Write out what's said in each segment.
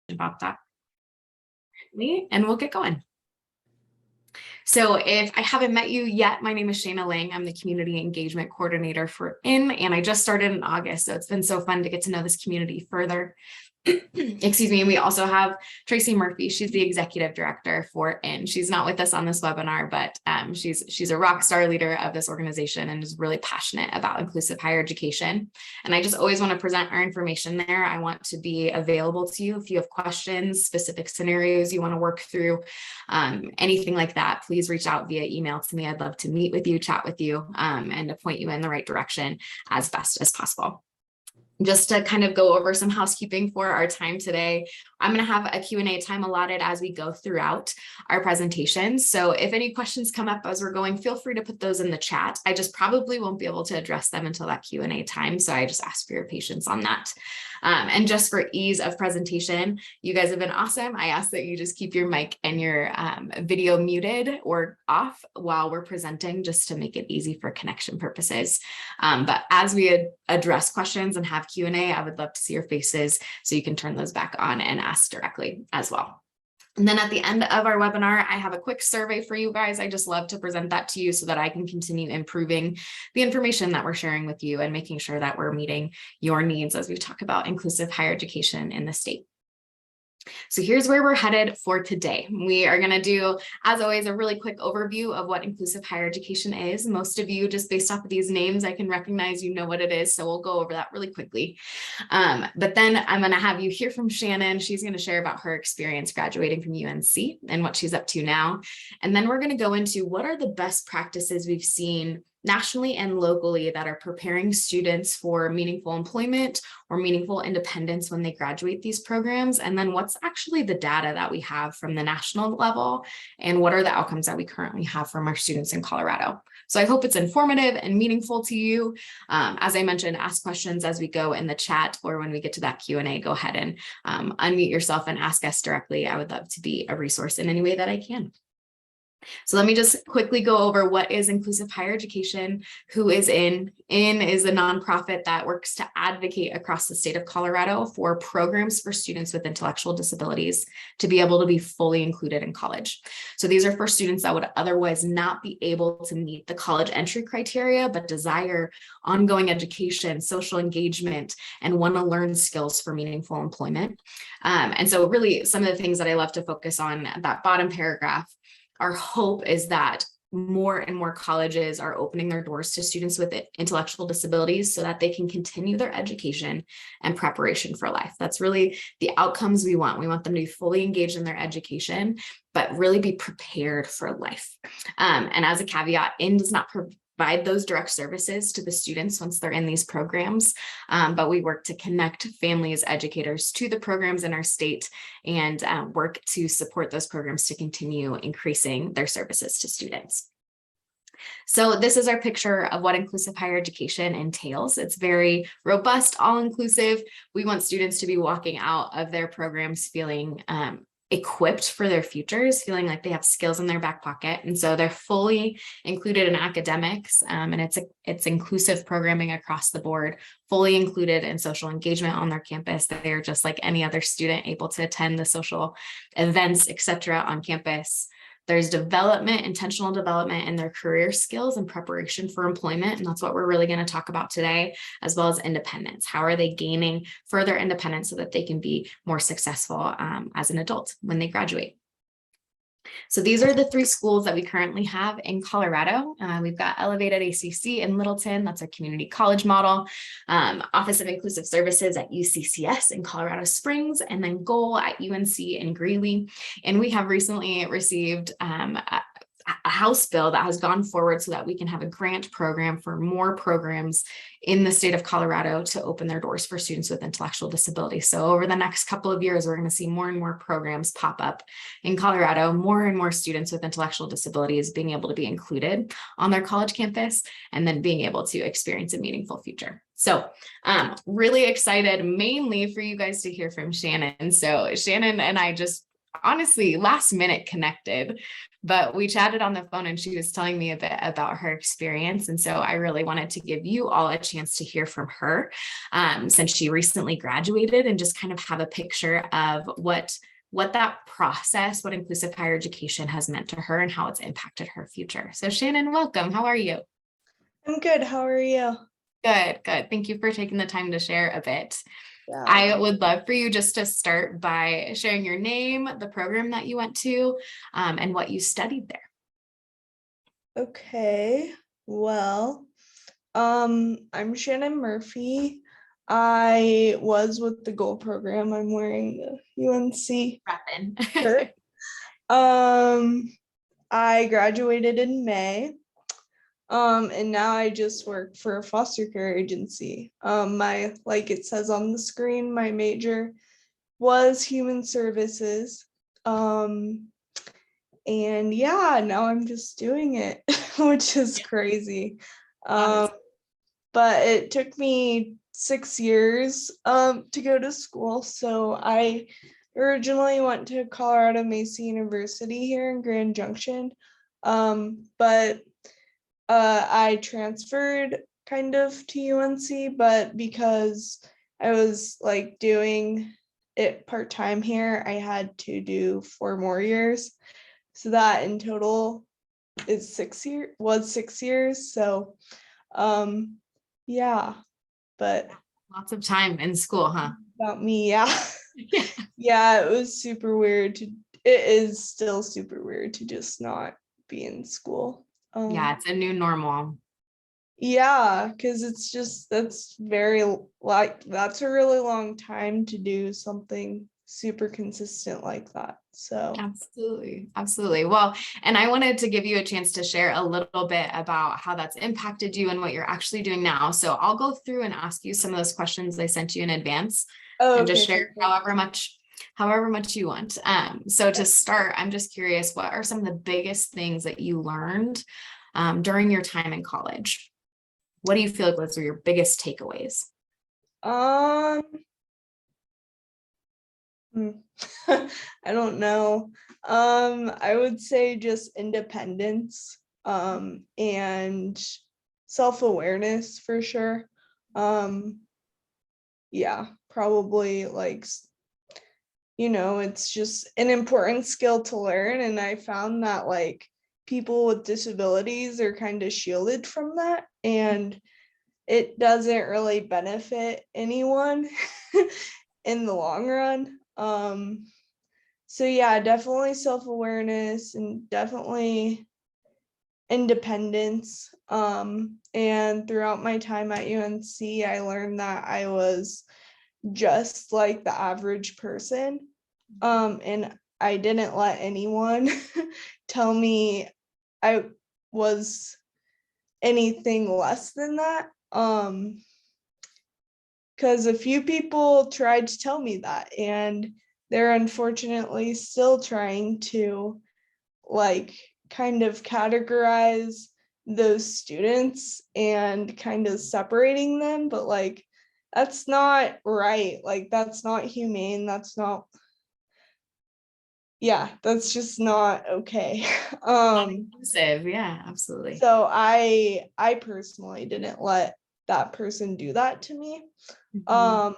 about that. And we'll get going. So if I haven't met you yet, my name is Shayna Lang. I'm the Community Engagement Coordinator for IN, and I just started in August. So it's been so fun to get to know this community further. Excuse me. And we also have Tracy Murphy. She's the executive director for IN. She's not with us on this webinar, but she's a rock star leader of this organization and is really passionate about inclusive higher education. And I just always want to present our information there. I want to be available to you if you have questions, specific scenarios you want to work through, anything like that. Please reach out via email to me. I'd love to meet with you, chat with you, and to point you in the right direction as best as possible. Just to kind of go over some housekeeping for our time today, I'm going to have a Q&A time allotted as we go throughout our presentation. So if any questions come up as we're going, feel free to put those in the chat. I just probably won't be able to address them until that Q&A time. So I just ask for your patience on that. And just for ease of presentation, you guys have been awesome. I ask that you just keep your mic and your video muted or off while we're presenting, just to make it easy for connection purposes. But as we address questions and have Q&A, I would love to see your faces so you can turn those back on and ask directly as well. And then at the end of our webinar, I have a quick survey for you guys. I just love to present that to you so that I can continue improving the information that we're sharing with you and making sure that we're meeting your needs as we talk about inclusive higher education in the state. So here's where we're headed for today. We are going to do, as always, a really quick overview of what inclusive higher education is. Most of you, just based off of these names, I can recognize you know what it is. So we'll go over that really quickly. But then I'm going to have you hear from Shannon. She's going to share about her experience graduating from UNC and what she's up to now. And then we're going to go into what are the best practices we've seen nationally and locally that are preparing students for meaningful employment or meaningful independence when they graduate these programs. And then what's actually the data that we have from the national level, and what are the outcomes that we currently have from our students in Colorado. So I hope it's informative and meaningful to you. As I mentioned, ask questions as we go in the chat, or when we get to that Q&A, go ahead and unmute yourself and ask us directly. I would love to be a resource in any way that I can. So let me just quickly go over what is inclusive higher education, who is IN. IN is a nonprofit that works to advocate across the state of Colorado for programs for students with intellectual disabilities to be able to be fully included in college. So these are for students that would otherwise not be able to meet the college entry criteria, but desire ongoing education, social engagement, and want to learn skills for meaningful employment. And so really some of the things that I love to focus on, that bottom paragraph, our hope is that more and more colleges are opening their doors to students with intellectual disabilities so that they can continue their education and preparation for life. That's really the outcomes we want. We want them to be fully engaged in their education, but really be prepared for life. And as a caveat, IN does not provide those direct services to the students once they're in these programs, but we work to connect families, educators to the programs in our state and work to support those programs to continue increasing their services to students. So this is our picture of what inclusive higher education entails. It's very robust, all-inclusive. We want students to be walking out of their programs feeling equipped for their futures, feeling like they have skills in their back pocket. And so they're fully included in academics, and it's inclusive programming across the board, fully included in social engagement on their campus. They are just like any other student, able to attend the social events, etc. on campus. There's development, intentional development in their career skills and preparation for employment. And that's what we're really going to talk about today, as well as independence. How are they gaining further independence so that they can be more successful as an adult when they graduate? So these are the three schools that we currently have in Colorado. We've got Elevated ACC in Littleton, that's our community college model, Office of Inclusive Services at UCCS in Colorado Springs, and then Goal at UNC in Greeley. And we have recently received a House bill that has gone forward so that we can have a grant program for more programs in the state of Colorado to open their doors for students with intellectual disabilities. So over the next couple of years, we're going to see more and more programs pop up in Colorado, more and more students with intellectual disabilities being able to be included on their college campus and then being able to experience a meaningful future. So really excited mainly for you guys to hear from Shannon. So Shannon and I just honestly last minute connected, but we chatted on the phone and she was telling me a bit about her experience. And so I really wanted to give you all a chance to hear from her, since she recently graduated, and just kind of have a picture of what that process, what inclusive higher education has meant to her and how it's impacted her future. So Shannon, welcome. How are you? I'm good. How are you? Good, good. Thank you for taking the time to share a bit. Yeah. I would love for you just to start by sharing your name, the program that you went to, and what you studied there. Okay. Well, I'm Shannon Murphy. I was with the Gold program. I'm wearing the UNC Rapping. shirt. I graduated in May. And now I just work for a foster care agency. Like it says on the screen, my major was human services. And yeah, now I'm just doing it, which is crazy. But it took me 6 years to go to school. So I originally went to Colorado Mesa University here in Grand Junction. But I transferred kind of to UNC, but because I was like doing it part-time here, I had to do 4 more years. So that in total is 6 years. So yeah, but Lots of time in school, huh? about me, yeah. Yeah. Yeah, it was super weird it is still super weird to just not be in school. Yeah, it's a new normal. Yeah, because that's that's a really long time to do something super consistent like that. So Absolutely. Absolutely. Well, and I wanted to give you a chance to share a little bit about how that's impacted you and what you're actually doing now. So I'll go through and ask you some of those questions I sent you in advance and just okay, share perfect. however much you want. So to start, I'm just curious, what are some of the biggest things that you learned during your time in college? What do you feel like those were your biggest takeaways? Um, I don't know. I would say just independence, and self-awareness for sure. Yeah, probably like it's just an important skill to learn. And I found that like people with disabilities are kind of shielded from that. And it doesn't really benefit anyone in the long run. So yeah, definitely self-awareness and definitely independence. And throughout my time at UNC, I learned that I was just like the average person. And I didn't let anyone tell me I was anything less than that. Because a few people tried to tell me that, and they're unfortunately still trying to like kind of categorize those students and kind of separating them, but like that's not right. Like that's not humane. That's just not okay. Not inclusive. Yeah, absolutely. So I personally didn't let that person do that to me. Mhm.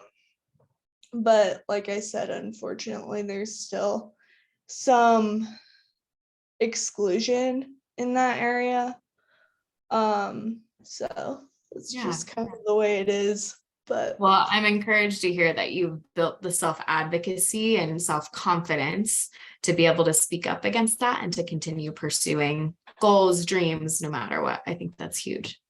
But like I said, unfortunately, there's still some exclusion in that area. So it's Yeah. just kind of the way it is. But Well, I'm encouraged to hear that you've built the self-advocacy and self-confidence to be able to speak up against that and to continue pursuing goals, dreams, no matter what. I think that's huge.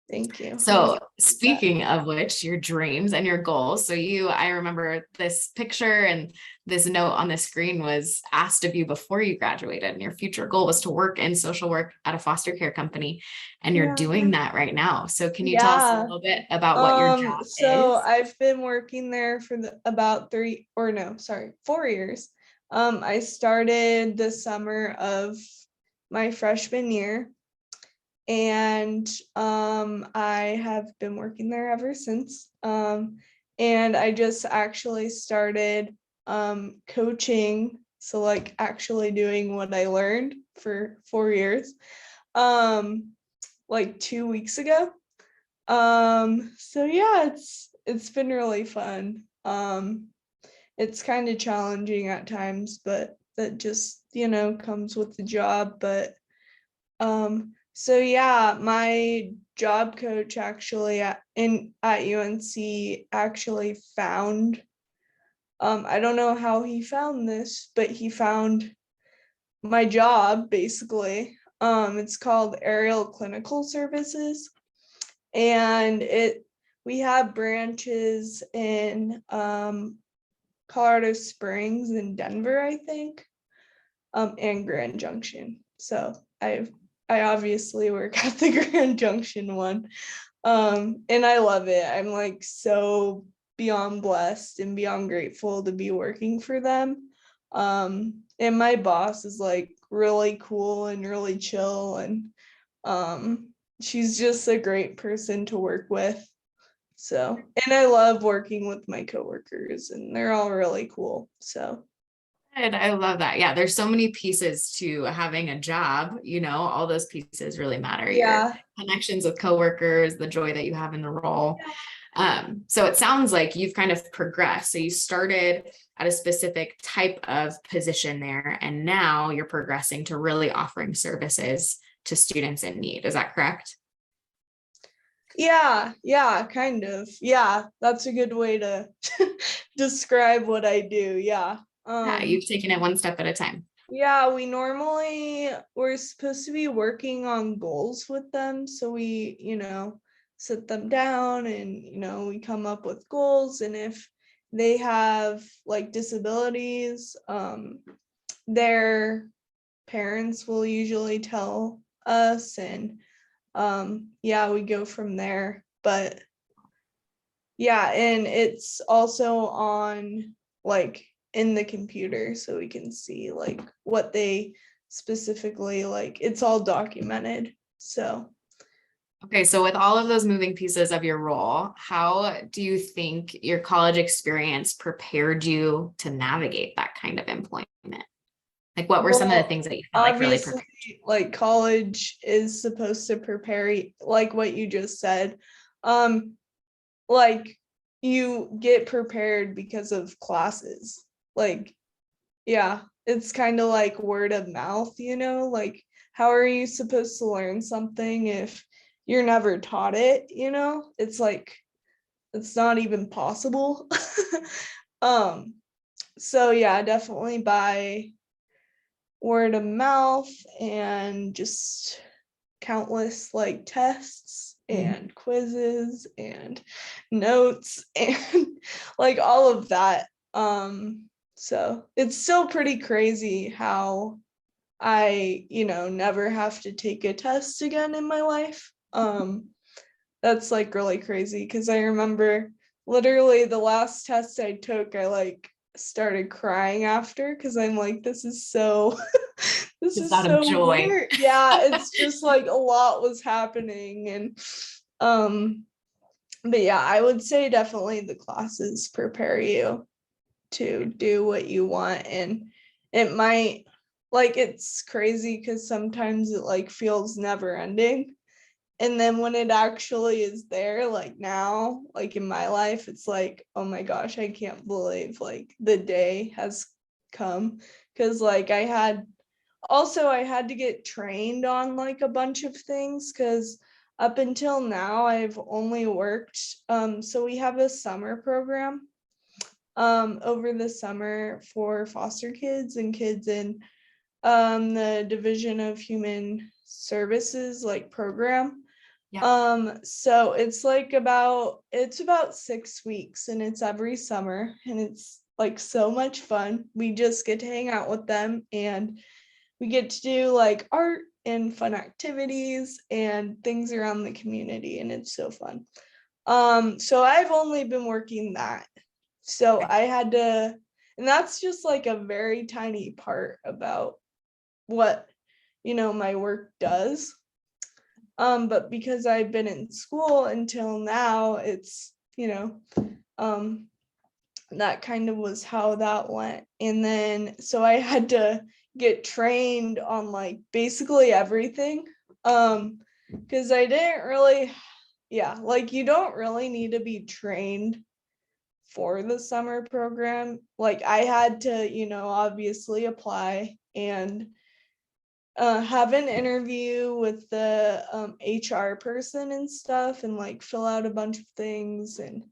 thank you. So speaking of which, your dreams and your goals. So I remember this picture and this note on the screen was asked of you before you graduated, and your future goal was to work in social work at a foster care company. And you're Yeah. doing that right now. So can you tell us a Yeah. little bit about what your job So is? I've been working there for about 4 years. I started the summer of my freshman year, and I have been working there ever since. And I just actually started coaching So like actually doing what I learned for 4 years, like 2 weeks ago. So yeah, it's been really fun. It's kind of challenging at times, but that just, comes with the job. But so yeah, my job coach actually at UNC actually found, I don't know how he found this, but he found my job basically. It's called Aerial Clinical Services, and we have branches in Colorado Springs and Denver, I think, and Grand Junction. So I obviously work at the Grand Junction one. And I love it. I'm like so beyond blessed and beyond grateful to be working for them. And my boss is like really cool and really chill, and she's just a great person to work with. So, and I love working with my coworkers, and they're all really cool. So, And I love that. Yeah, there's so many pieces to having a job, all those pieces really matter. Your yeah. connections with coworkers, the joy that you have in the role. So it sounds like you've kind of progressed. So you started at a specific type of position there, and now you're progressing to really offering services to students in need. Is that correct? Yeah, kind of. Yeah, that's a good way to describe what I do. Yeah. Yeah, you've taken it one step at a time. Yeah, we're supposed to be working on goals with them. So we, sit them down and, we come up with goals. And if they have like disabilities, their parents will usually tell us, and yeah, we go from there. But yeah, and it's also on like in the computer, so we can see like what they specifically like. It's all documented. So Okay, so with all of those moving pieces of your role, how do you think your college experience prepared you to navigate that kind of employment? Like, what were some of the well, things that you felt like really obviously, prepared? like college is supposed to prepare you, like what you just said. Um, like you get prepared because of classes. Like, yeah, it's kind of like word of mouth, like how are you supposed to learn something if you're never taught it, It's like it's not even possible. um so yeah, definitely by word of mouth and just countless like tests and quizzes and notes and like all of that. So it's still pretty crazy how I, never have to take a test again in my life. That's like really crazy because I remember literally the last test I took, I like started crying after because I'm like, this is so this Just is out of so joy. weird. Yeah, it's just like a lot was happening. And um but yeah, I would say definitely the classes prepare you to do what you want. And it might, like, it's crazy because sometimes it like feels never ending, and then when it actually is there, like now, like in my life, it's like, oh my gosh, I can't believe like the day has come. Because like I had to get trained on like a bunch of things, because up until now I've only worked, so we have a summer program over the summer for foster kids and kids in the Division of Human Services like program. Yeah. So it's about 6 weeks, and it's every summer, and it's like so much fun. We just get to hang out with them, and we get to do like art and fun activities and things around the community, and it's so fun. So I've only been working that. So I had to, and that's just like a very tiny part about what, my work does. But because I've been in school until now, it's, um, that kind of was how that went. And then so I had to get trained on like basically everything. Because I didn't really, yeah, like you don't really need to be trained for the summer program. Like I had to, obviously apply and have an interview with the HR person and stuff, and like fill out a bunch of things. And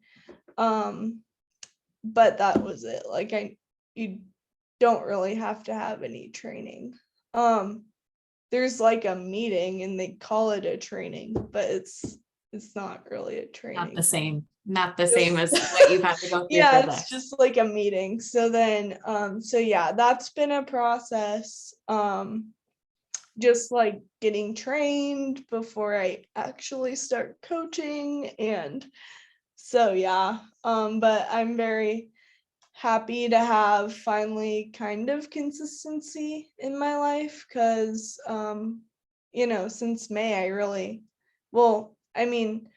but that was it. Like you don't really have to have any training. There's like a meeting and they call it a training, but it's not really a Not the training. same. Not the same as what you've had to go through Yeah, for it's this. just like a meeting. So then so yeah, that's been a process. Just like getting trained before I actually start coaching. And so yeah, but I'm very happy to have finally kind of consistency in my life, because since May I really, well, I mean,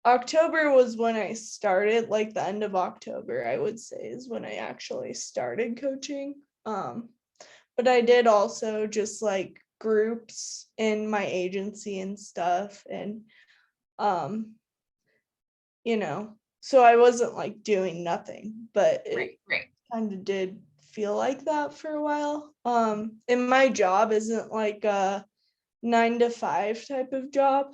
October was when I started, like the end of October, I would say, is when I actually started coaching. But I did also just like groups in my agency and stuff. And, um, so I wasn't like doing nothing, but it Right. kind of did feel like that for a while. And my job isn't like a 9 to 5 type of job.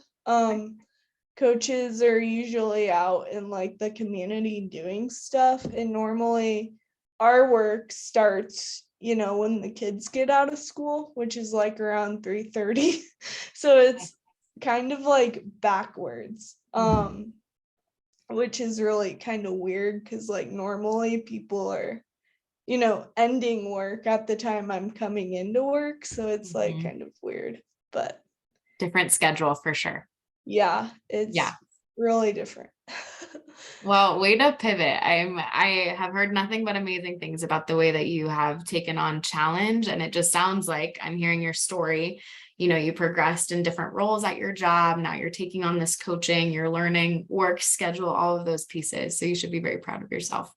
Coaches are usually out in like the community doing stuff, and normally our work starts when the kids get out of school, which is like around 3:30. So it's kind of like backwards, which is really kind of weird, because like normally people are ending work at the time I'm coming into work, so it's like Mhm. kind of weird. But Different schedule for sure. yeah, Yeah. it's really different. Well, way to pivot. I have heard nothing but amazing things about the way that you have taken on challenge. And it just sounds like I'm hearing your story. You progressed in different roles at your job. Now you're taking on this coaching, you're learning work schedule, all of those pieces. So you should be very proud of yourself.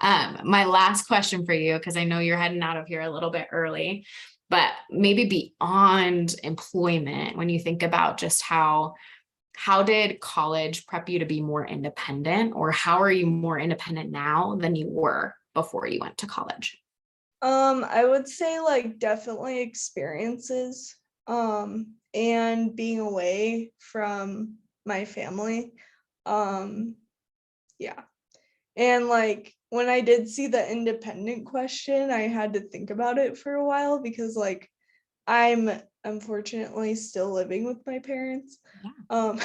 My last question for you, because I know you're heading out of here a little bit early, but maybe beyond employment, when you think about just how did college prep you to be more independent, or how are you more independent now than you were before you went to college? I would say like definitely experiences, and being away from my family. Yeah. And like when I did see the independent question, I had to think about it for a while, because like I'm unfortunately still living with my parents. Yeah. Um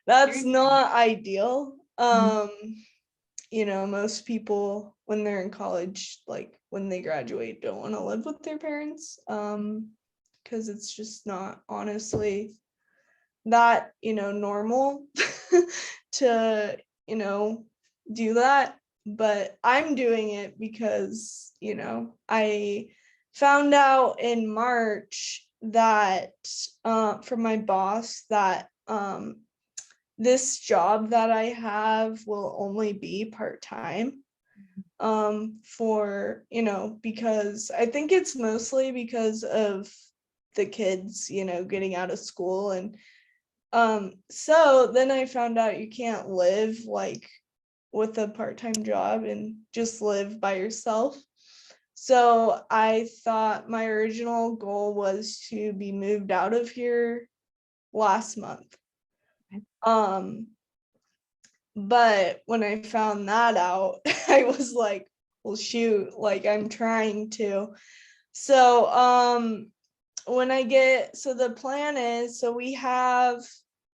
that's Very not ideal. Mhm. Most people when they're in college, like when they graduate, don't want to live with their parents, because it's just not honestly that, normal to, do that. But I'm doing it because, I found out in March that from my boss that this job that I have will only be part-time, for, because I think it's mostly because of the kids, getting out of school. And so then I found out you can't live like with a part-time job and just live by yourself. So I thought my original goal was to be moved out of here last month. Okay. But when I found that out, I was like, well, shoot, like I'm trying to. So so the plan is, so we have,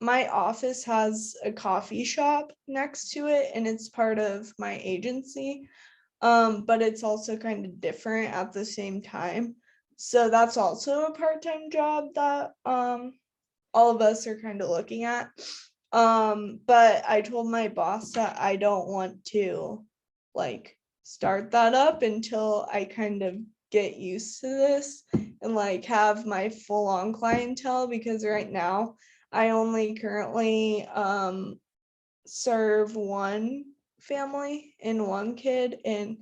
my office has a coffee shop next to it, and it's part of my agency. But it's also kind of different at the same time. So that's also a part-time job that all of us are kind of looking at. But I told my boss that I don't want to like start that up until I kind of get used to this and like have my full on clientele, because right now I only currently serve one family and one kid and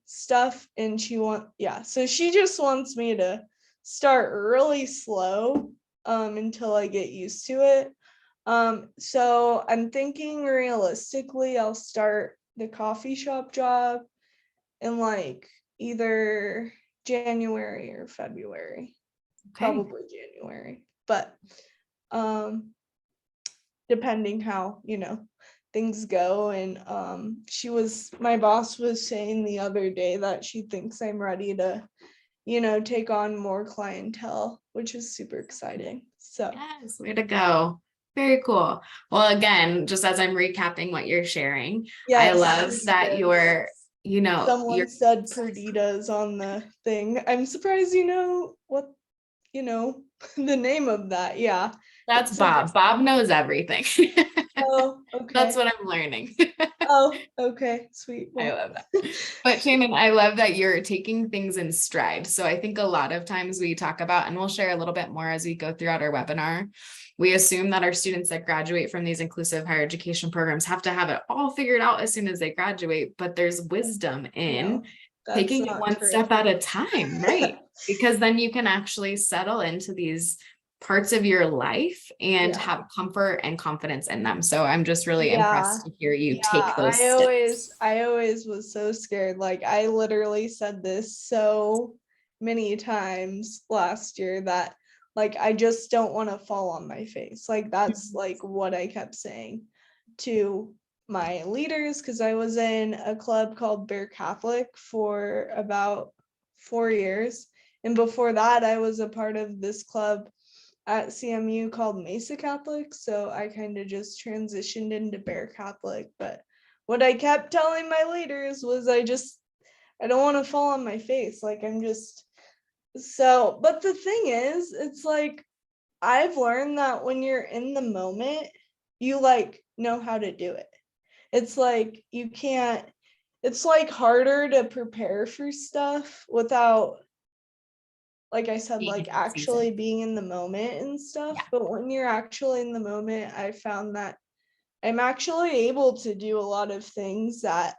stuff, and so she just wants me to start really slow until I get used to it. So I'm thinking realistically I'll start the coffee shop job in like either January or February. Okay. Probably January, but depending how, things go. And my boss was saying the other day that she thinks I'm ready to, take on more clientele, which is super exciting. So Yes, way to go. Very cool. Well, again, just as I'm recapping what you're sharing, I yes, love it's that good. you're Someone said Perditas on the thing. I'm surprised you know what, the name of that. Yeah. that's It's a Bob. Bob knows everything. Oh, That's okay. what I'm learning. Oh, okay. Sweet. I Well, love that. But Shannon, I love that you're taking things in stride. So I think a lot of times we talk about, and we'll share a little bit more as we go throughout our webinar, we assume that our students that graduate from these inclusive higher education programs have to have it all figured out as soon as they graduate, but there's wisdom in no, that's taking it not one true. step at a time, right? Because then you can actually settle into these parts of your life and Yeah. have comfort and confidence in them. So I'm just really Yeah. impressed to hear you Yeah, take those steps. I always was so scared. Like I literally said this so many times last year that like I just don't want to fall on my face. Like that's like what I kept saying to my leaders, because I was in a club called Bear Catholic for about 4 years. And before that, I was a part of this club at CMU called Mesa Catholic. So I kind of just transitioned into Bear Catholic. But what I kept telling my leaders was I don't want to fall on my face. Like but the thing is, it's like I've learned that when you're in the moment, you like know how to do it. It's like you can't, it's like harder to prepare for stuff without, like I said, Being like in the season. actually being in the moment and stuff. Yeah. But when you're actually in the moment, I found that I'm actually able to do a lot of things that,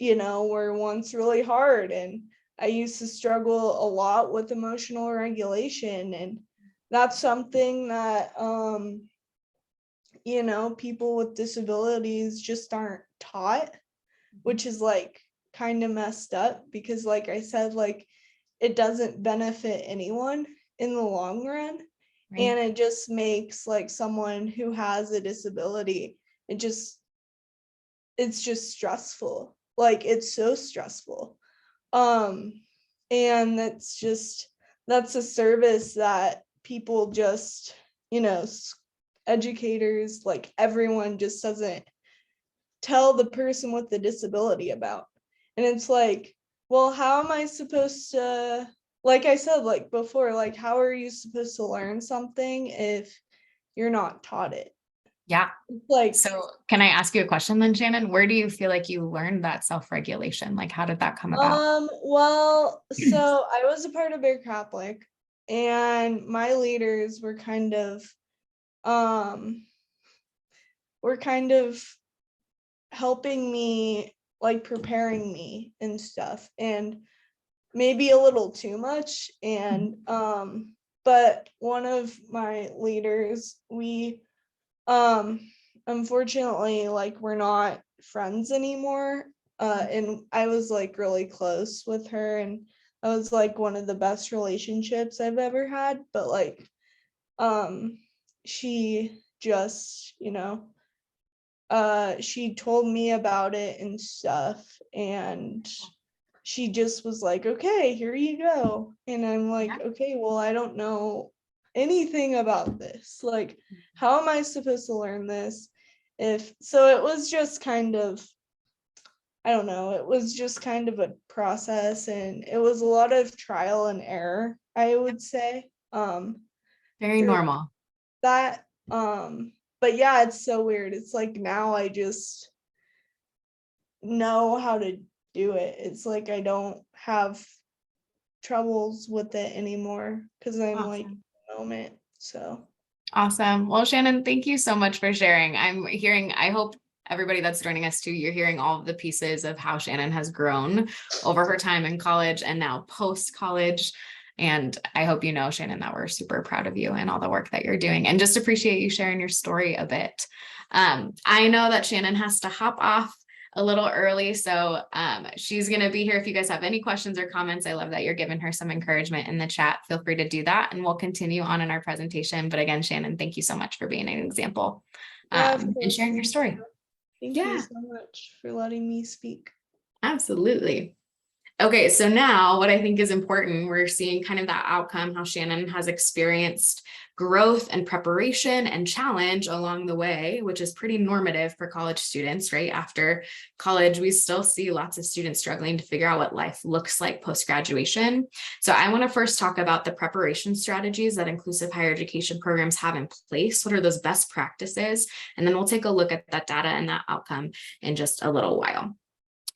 were once really hard. And I used to struggle a lot with emotional regulation. And that's something that, people with disabilities just aren't taught, which is like kind of messed up because, like I said, like it doesn't benefit anyone in the long run. Right. And it just makes like someone who has a disability, it's just stressful. Like it's so stressful. Um, and that's a service that people just, educators, like everyone just doesn't tell the person with the disability about. And it's like, well, how am I supposed to, like I said, like before, like how are you supposed to learn something if you're not taught it? Yeah. Like, So can I ask you a question then, Shannon? Where do you feel like you learned that self-regulation? Like, how did that come about? well, so I was a part of Bear Catholic, and my leaders um were kind of helping me, like preparing me and stuff, and maybe a little too much. And but one of my leaders, we unfortunately, like we're not friends anymore. And I was like really close with her, and that was like one of the best relationships I've ever had. But like she just, she told me about it and stuff, and she just was like, okay, here you go. And I'm like, Yeah. okay, well, I don't know anything about this. Like, how am I supposed to learn this? It was just kind of, I don't know, it was just kind of a process, and it was a lot of trial and error, I would say. Very Through normal. that. But yeah, it's so weird. It's like now I just know how to do it. It's like I don't have troubles with it anymore because I'm like in Awesome. the moment. So Awesome. Well, Shannon, thank you so much for sharing. I'm hearing, I hope everybody that's joining us too, you're hearing all of the pieces of how Shannon has grown over her time in college and now post-college. And I hope you know, Shannon, that we're super proud of you and all the work that you're doing, and just appreciate you sharing your story a bit. I know that Shannon has to hop off a little early, so she's going to be here if you guys have any questions or comments. I love that you're giving her some encouragement in the chat. Feel free to do that, and we'll continue on in our presentation. But again, Shannon, thank you so much for being an example and sharing your story. Thank you so much for letting me speak. Absolutely. Okay, so now what I think is important, we're seeing kind of that outcome, how Shannon has experienced growth and preparation and challenge along the way, which is pretty normative for college students, right? After college, we still see lots of students struggling to figure out what life looks like post-graduation. So I want to first talk about the preparation strategies that inclusive higher education programs have in place. What are those best practices? And then we'll take a look at that data and that outcome in just a little while.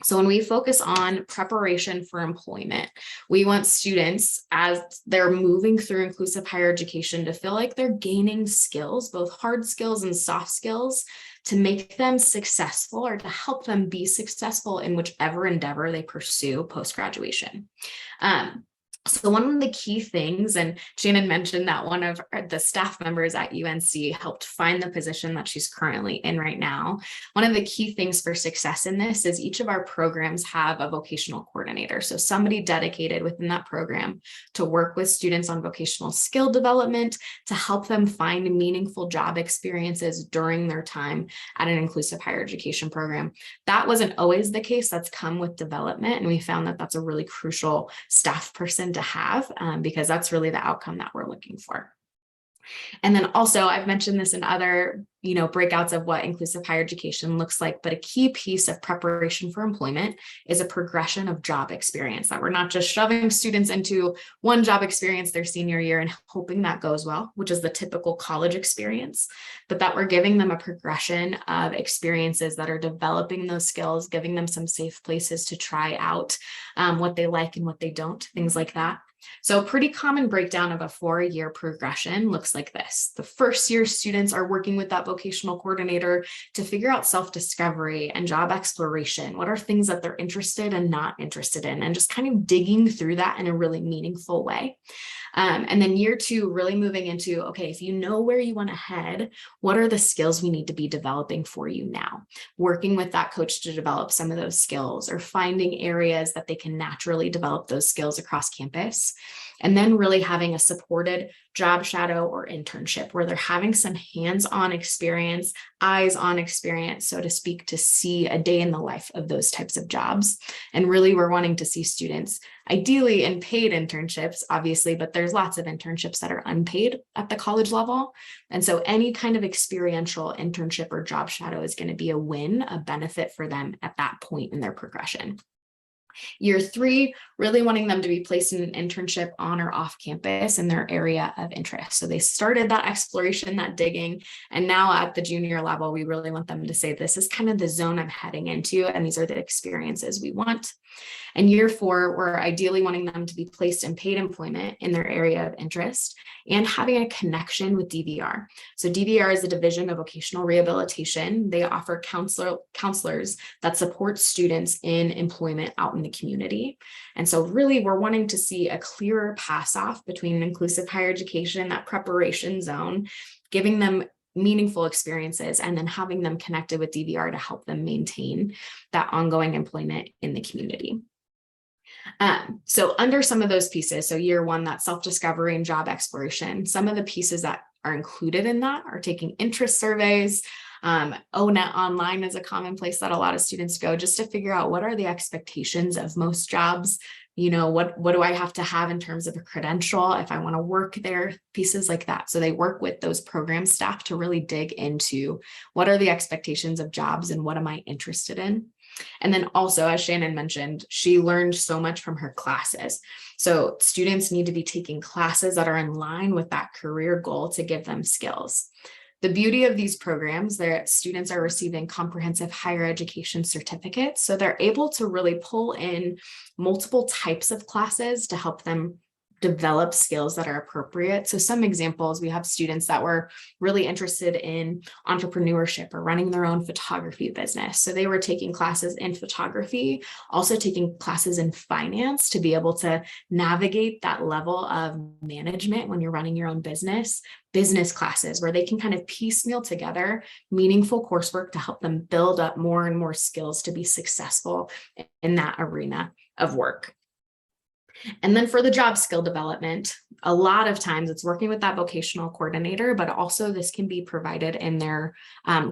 So when we focus on preparation for employment, we want students, as they're moving through inclusive higher education, to feel like they're gaining skills, both hard skills and soft skills, to make them successful or to help them be successful in whichever endeavor they pursue post-graduation. So one of the key things, and Shannon mentioned that one of the staff members at UNC helped find the position that she's currently in right now. One of the key things for success in this is each of our programs have a vocational coordinator. So somebody dedicated within that program to work with students on vocational skill development, to help them find meaningful job experiences during their time at an inclusive higher education program. That wasn't always the case. That's come with development. And we found that that's a really crucial staff person to have, because that's really the outcome that we're looking for. And then also, I've mentioned this in other, breakouts of what inclusive higher education looks like, but a key piece of preparation for employment is a progression of job experience, that we're not just shoving students into one job experience their senior year and hoping that goes well, which is the typical college experience, but that we're giving them a progression of experiences that are developing those skills, giving them some safe places to try out what they like and what they don't, things like that. So a pretty common breakdown of a 4-year progression looks like this. The first year, students are working with that vocational coordinator to figure out self-discovery and job exploration. What are things that they're interested and not interested in, and just kind of digging through that in a really meaningful way. And then year 2, really moving into, okay, if you know where you want to head, what are the skills we need to be developing for you now? Working with that coach to develop some of those skills, or finding areas that they can naturally develop those skills across campus. And then really having a supported job shadow or internship where they're having some hands-on experience, eyes-on experience, so to speak, to see a day in the life of those types of jobs. And really, we're wanting to see students ideally in paid internships, obviously, but there's lots of internships that are unpaid at the college level. And so any kind of experiential internship or job shadow is going to be a win, a benefit for them at that point in their progression. Year 3, really wanting them to be placed in an internship on or off campus in their area of interest. So they started that exploration, that digging, and now at the junior level, we really want them to say, this is kind of the zone I'm heading into, and these are the experiences we want. And year 4, we're ideally wanting them to be placed in paid employment in their area of interest and having a connection with DVR. So DVR is a division of vocational rehabilitation. They offer counselors that support students in employment out in the community. And so really, we're wanting to see a clearer pass off between inclusive higher education, that preparation zone, giving them meaningful experiences, and then having them connected with DVR to help them maintain that ongoing employment in the community. So under some of those pieces, so year 1, that self-discovery and job exploration, some of the pieces that are included in that are taking interest surveys. ONET online is a common place that a lot of students go, just to figure out what are the expectations of most jobs. What do I have to have in terms of a credential if I want to work there, pieces like that. So they work with those program staff to really dig into what are the expectations of jobs and what am I interested in. And then also, as Shannon mentioned, she learned so much from her classes. So students need to be taking classes that are in line with that career goal to give them skills. The beauty of these programs, their students are receiving comprehensive higher education certificates. So they're able to really pull in multiple types of classes to help them develop skills that are appropriate. So some examples, we have students that were really interested in entrepreneurship or running their own photography business. So they were taking classes in photography, also taking classes in finance to be able to navigate that level of management when you're running your own business classes where they can kind of piecemeal together meaningful coursework to help them build up more and more skills to be successful in that arena of work. And then for the job skill development, a lot of times it's working with that vocational coordinator, but also this can be provided in their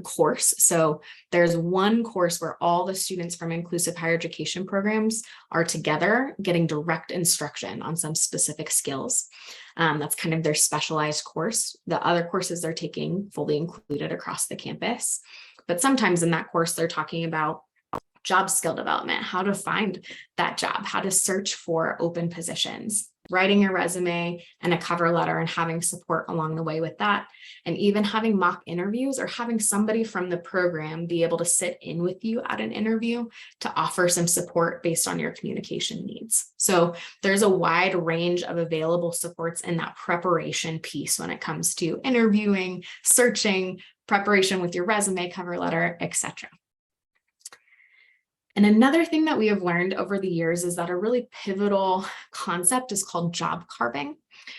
course. So there's one course where all the students from inclusive higher education programs are together getting direct instruction on some specific skills. That's kind of their specialized course. The other courses they're taking fully included across the campus. But sometimes in that course, they're talking about job skill development, how to find that job, how to search for open positions, writing a resume and a cover letter and having support along the way with that. And even having mock interviews or having somebody from the program be able to sit in with you at an interview to offer some support based on your communication needs. So there's a wide range of available supports in that preparation piece when it comes to interviewing, searching, preparation with your resume, cover letter, etc. And another thing that we have learned over the years is that a really pivotal concept is called job carving.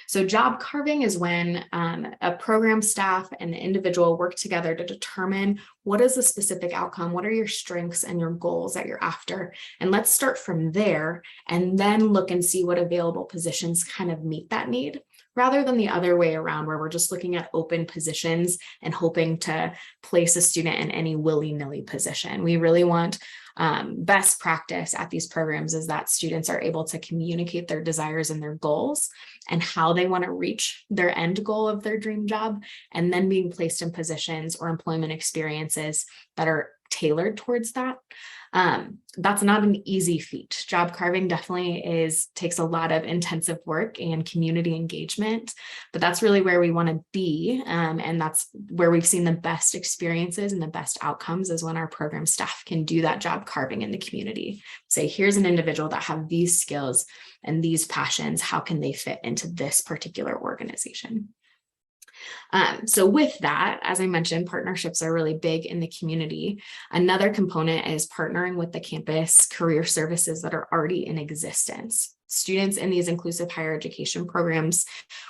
So job carving is when a program staff and the individual work together to determine what is the specific outcome, what are your strengths and your goals that you're after. And let's start from there and then look and see what available positions kind of meet that need, rather than the other way around where we're just looking at open positions and hoping to place a student in any willy-nilly position. We really want best practice at these programs is that students are able to communicate their desires and their goals and how they want to reach their end goal of their dream job, and then being placed in positions or employment experiences that are tailored towards that. That's not an easy feat. Job carving definitely takes a lot of intensive work and community engagement, but that's really where we want to be. And that's where we've seen the best experiences and the best outcomes is when our program staff can do that job carving in the community. Say, here's an individual that have these skills and these passions. How can they fit into this particular organization? So with that, as I mentioned, partnerships are really big in the community. Another component is partnering with the campus career services that are already in existence. Students in these inclusive higher education programs,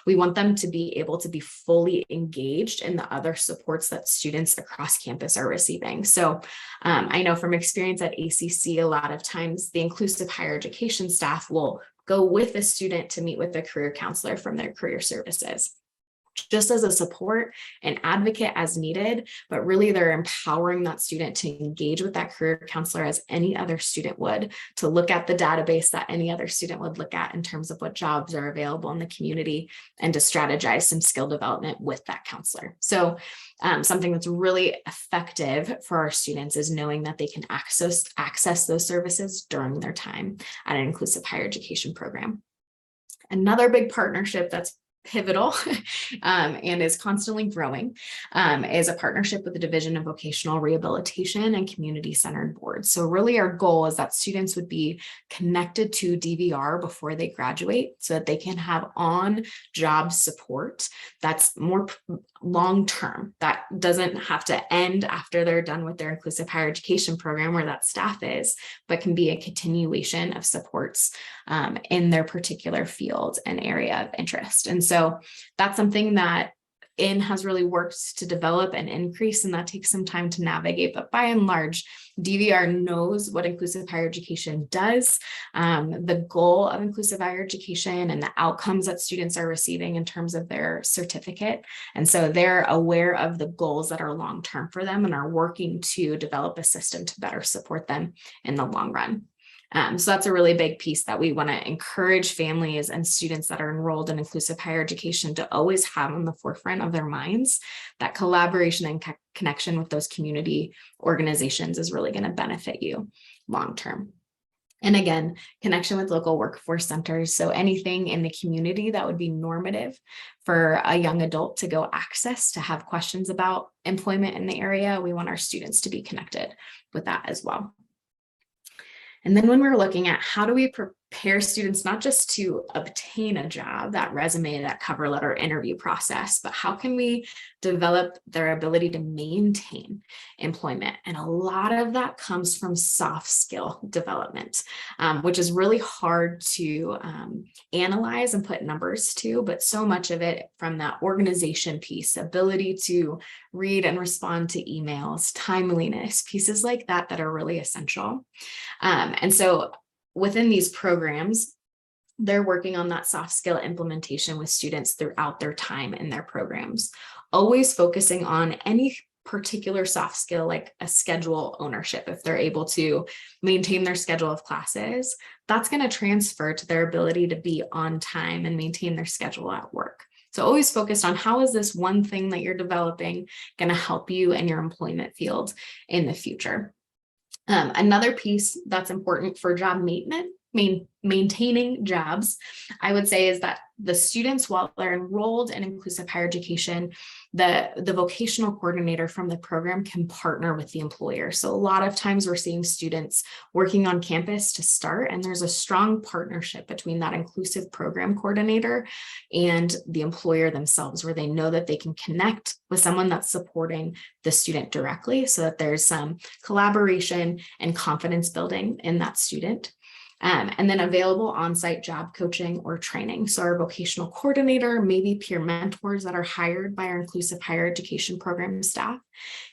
we want them to be able to be fully engaged in the other supports that students across campus are receiving. So I know from experience at ACC, a lot of times the inclusive higher education staff will go with a student to meet with a career counselor from their career services, just as a support and advocate as needed, but really they're empowering that student to engage with that career counselor as any other student would, to look at the database that any other student would look at in terms of what jobs are available in the community, and to strategize some skill development with that counselor. So something that's really effective for our students is knowing that they can access those services during their time at an inclusive higher education program. Another big partnership that's pivotal and is constantly growing is a partnership with the Division of Vocational Rehabilitation and Community-Centered Boards. So really our goal is that students would be connected to DVR before they graduate so that they can have on-job support that's more long-term, that doesn't have to end after they're done with their inclusive higher education program where that staff is, but can be a continuation of supports in their particular field and area of interest. And so that's something that IN has really worked to develop and increase, and that takes some time to navigate. But by and large, DVR knows what inclusive higher education does, the goal of inclusive higher education and the outcomes that students are receiving in terms of their certificate. And so they're aware of the goals that are long-term for them and are working to develop a system to better support them in the long run. So that's a really big piece that we want to encourage families and students that are enrolled in inclusive higher education to always have on the forefront of their minds. That collaboration and connection with those community organizations is really going to benefit you long term. And again, connection with local workforce centers. So anything in the community that would be normative for a young adult to go access, to have questions about employment in the area, we want our students to be connected with that as well. And then when we're looking at how do we prepare prepare students not just to obtain a job, that resume, that cover letter interview process, but how can we develop their ability to maintain employment? And a lot of that comes from soft skill development, which is really hard to analyze and put numbers to, but so much of it from that organization piece, ability to read and respond to emails, timeliness, pieces like that that are really essential. And so within these programs, they're working on that soft skill implementation with students throughout their time in their programs, always focusing on any particular soft skill, like a schedule ownership. If they're able to maintain their schedule of classes, that's going to transfer to their ability to be on time and maintain their schedule at work. So always focused on how is this one thing that you're developing going to help you in your employment field in the future. Another piece that's important for job maintenance, maintaining jobs, I would say, is that the students, while they're enrolled in inclusive higher education, the vocational coordinator from the program can partner with the employer. So a lot of times we're seeing students working on campus to start, and there's a strong partnership between that inclusive program coordinator and the employer themselves, where they know that they can connect with someone that's supporting the student directly, so that there's some collaboration and confidence building in that student. And then available on-site job coaching or training. So our vocational coordinator, maybe peer mentors that are hired by our inclusive higher education program staff,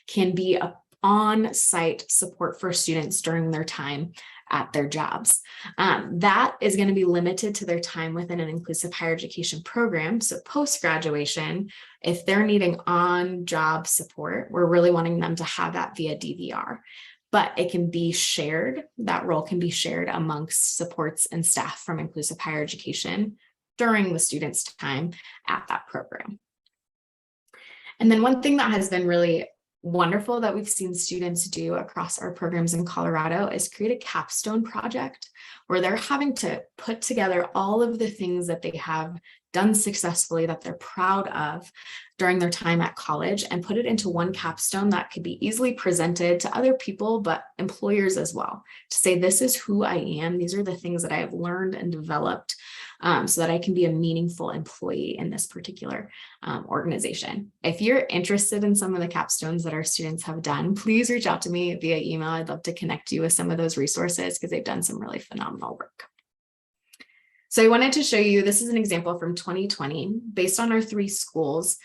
can be a on-site support for students during their time at their jobs. That is going to be limited to their time within an inclusive higher education program. So post-graduation, if they're needing on-job support, we're really wanting them to have that via DVR. But it can be shared, that role can be shared amongst supports and staff from inclusive higher education during the student's time at that program. And then one thing that has been really wonderful that we've seen students do across our programs in Colorado is create a capstone project where they're having to put together all of the things that they have done successfully that they're proud of during their time at college, and put it into one capstone that could be easily presented to other people, but employers as well, to say, this is who I am. These are the things that I have learned and developed so that I can be a meaningful employee in this particular organization. If you're interested in some of the capstones that our students have done, please reach out to me via email. I'd love to connect you with some of those resources because they've done some really phenomenal work. So I wanted to show you, this is an example from 2020, based on our 3 schools,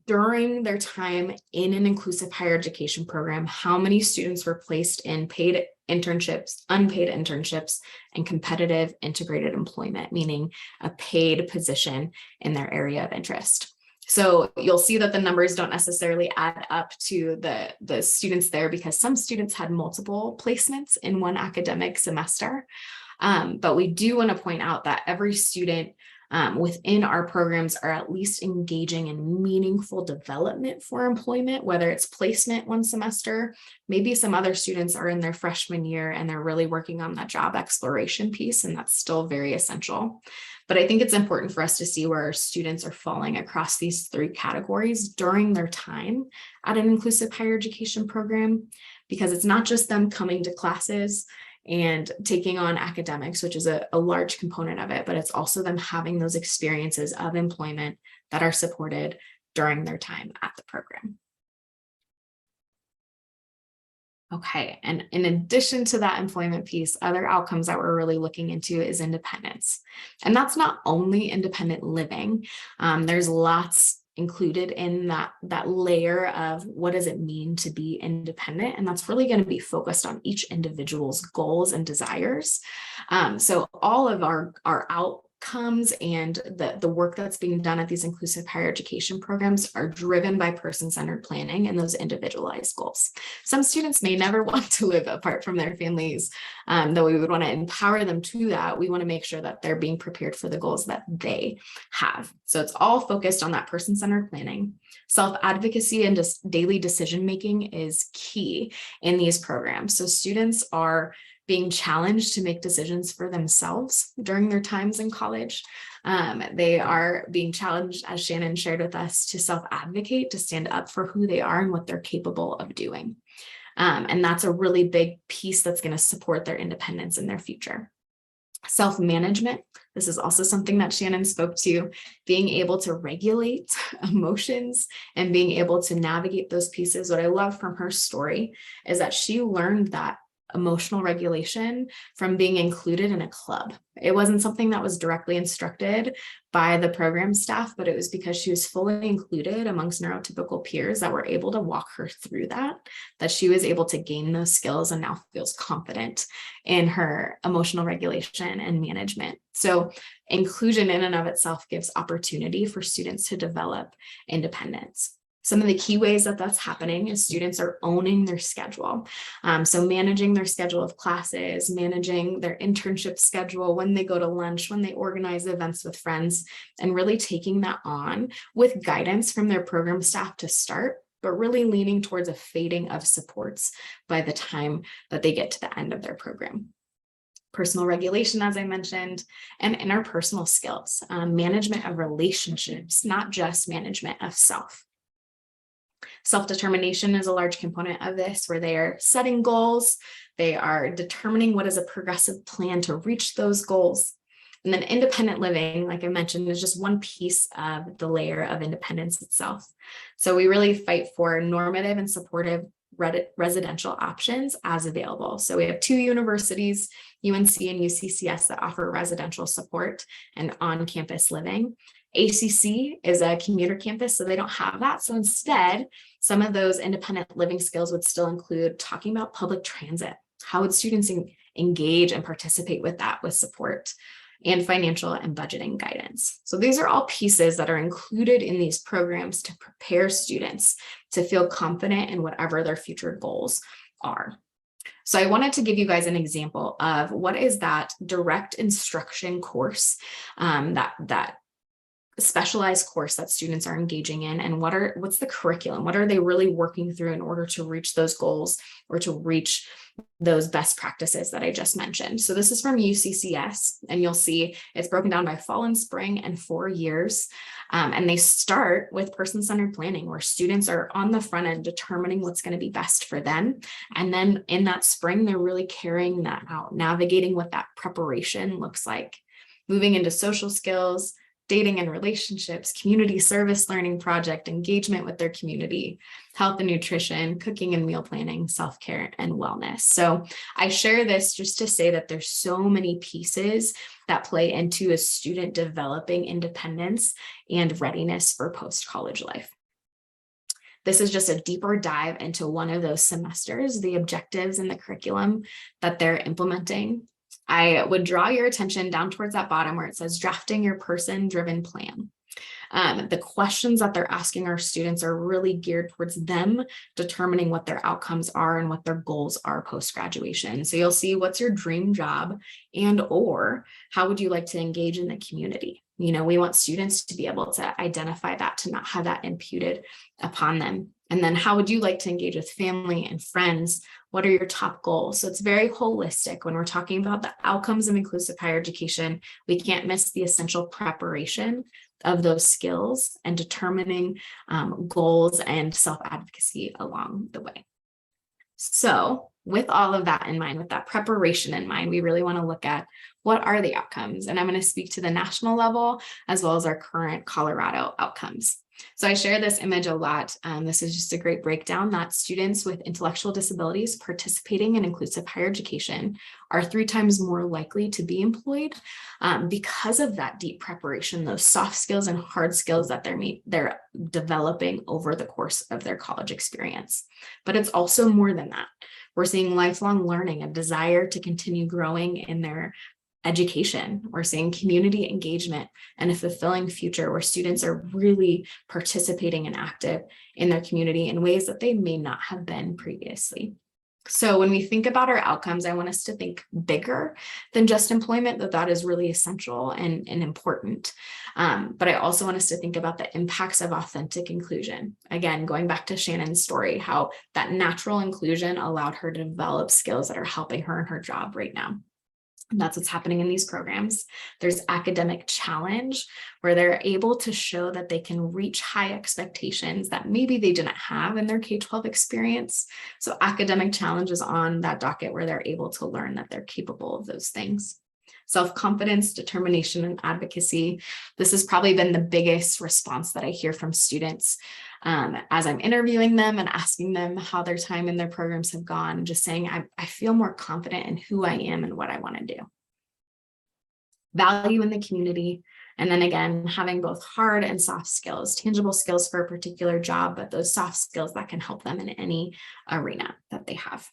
during their time in an inclusive higher education program, how many students were placed in paid internships, unpaid internships, and competitive integrated employment, meaning a paid position in their area of interest. So you'll see that the numbers don't necessarily add up to the students there, because some students had multiple placements in one academic semester. But we do want to point out that every student within our programs are at least engaging in meaningful development for employment, whether it's placement one semester, maybe some other students are in their freshman year and they're really working on that job exploration piece, and that's still very essential. But I think it's important for us to see where our students are falling across these 3 categories during their time at an inclusive higher education program, because it's not just them coming to classes and taking on academics, which is a large component of it, but it's also them having those experiences of employment that are supported during their time at the program. Okay, and in addition to that employment piece, other outcomes that we're really looking into is independence. And that's not only independent living. There's lots included in that layer of what does it mean to be independent, and that's really going to be focused on each individual's goals and desires. So all of our outcomes and the work that's being done at these inclusive higher education programs are driven by person-centered planning and those individualized goals. Some students may never want to live apart from their families, though we would want to empower them to that. We want to make sure that they're being prepared for the goals that they have. So it's all focused on that person-centered planning. Self-advocacy and daily decision-making is key in these programs. So students are being challenged to make decisions for themselves during their times in college. They are being challenged, as Shannon shared with us, to self-advocate, to stand up for who they are and what they're capable of doing. And that's a really big piece that's going to support their independence in their future. Self-management. This is also something that Shannon spoke to, being able to regulate emotions and being able to navigate those pieces. What I love from her story is that she learned that emotional regulation from being included in a club. It wasn't something that was directly instructed by the program staff, but it was because she was fully included amongst neurotypical peers that were able to walk her through that she was able to gain those skills and now feels confident in her emotional regulation and management. So inclusion in and of itself gives opportunity for students to develop independence. Some of the key ways that that's happening is students are owning their schedule. So managing their schedule of classes, managing their internship schedule, when they go to lunch, when they organize events with friends, and really taking that on with guidance from their program staff to start, but really leaning towards a fading of supports by the time that they get to the end of their program. Personal regulation, as I mentioned, and interpersonal skills, management of relationships, not just management of self. Self-determination is a large component of this, where they are setting goals, they are determining what is a progressive plan to reach those goals. And then independent living, like I mentioned, is just one piece of the layer of independence itself. So we really fight for normative and supportive residential options as available. So we have 2 universities, UNC and UCCS, that offer residential support and on-campus living. ACC is a commuter campus, so they don't have that. So instead, some of those independent living skills would still include talking about public transit. How would students engage and participate with that with support, and financial and budgeting guidance? So these are all pieces that are included in these programs to prepare students to feel confident in whatever their future goals are. So I wanted to give you guys an example of what is that direct instruction course, that specialized course that students are engaging in, and what's the curriculum? What are they really working through in order to reach those goals or to reach those best practices that I just mentioned? So this is from UCCS, and you'll see it's broken down by fall and spring and 4 years. And they start with person-centered planning, where students are on the front end determining what's going to be best for them. And then in that spring, they're really carrying that out, navigating what that preparation looks like, moving into social skills, dating and relationships, community service learning project, engagement with their community, health and nutrition, cooking and meal planning, self-care, and wellness. So I share this just to say that there's so many pieces that play into a student developing independence and readiness for post-college life. This is just a deeper dive into one of those semesters, the objectives and the curriculum that they're implementing. I would draw your attention down towards that bottom where it says drafting your person-driven plan. The questions that they're asking our students are really geared towards them determining what their outcomes are and what their goals are post-graduation. So you'll see, what's your dream job, and or how would you like to engage in the community? You know, we want students to be able to identify that, to not have that imputed upon them. And then how would you like to engage with family and friends? What are your top goals? So it's very holistic. When we're talking about the outcomes of inclusive higher education, we can't miss the essential preparation of those skills and determining goals and self-advocacy along the way. So with all of that in mind, with that preparation in mind, we really want to look at what are the outcomes. And I'm going to speak to the national level as well as our current Colorado outcomes. So I share this image a lot. This is just a great breakdown that students with intellectual disabilities participating in inclusive higher education are 3 times more likely to be employed because of that deep preparation, those soft skills and hard skills that they're developing over the course of their college experience. But it's also more than that. We're seeing lifelong learning, a desire to continue growing in their education. We're seeing community engagement and a fulfilling future where students are really participating and active in their community in ways that they may not have been previously. So when we think about our outcomes, I want us to think bigger than just employment, that is really essential and important. But I also want us to think about the impacts of authentic inclusion. Again, going back to Shannon's story, how that natural inclusion allowed her to develop skills that are helping her in her job right now. And that's what's happening in these programs. There's academic challenge where they're able to show that they can reach high expectations that maybe they didn't have in their K-12 experience. So academic challenge is on that docket where they're able to learn that they're capable of those things. Self-confidence, determination, and advocacy. This has probably been the biggest response that I hear from students as I'm interviewing them and asking them how their time in their programs have gone, just saying, I feel more confident in who I am and what I want to do. Value in the community. And then again, having both hard and soft skills, tangible skills for a particular job, but those soft skills that can help them in any arena that they have.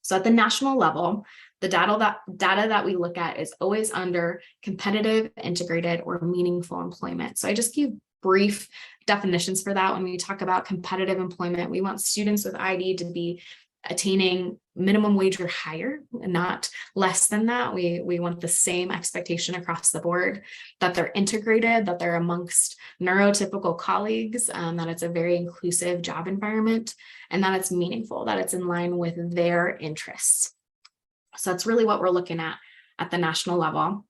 So at the national level, the data that we look at is always under competitive, integrated, or meaningful employment. So I just give brief definitions for that. When we talk about competitive employment, we want students with ID to be attaining minimum wage or higher, not less than that. We want the same expectation across the board, that they're integrated, that they're amongst neurotypical colleagues, that it's a very inclusive job environment, and that it's meaningful, that it's in line with their interests. So that's really what we're looking at the national level.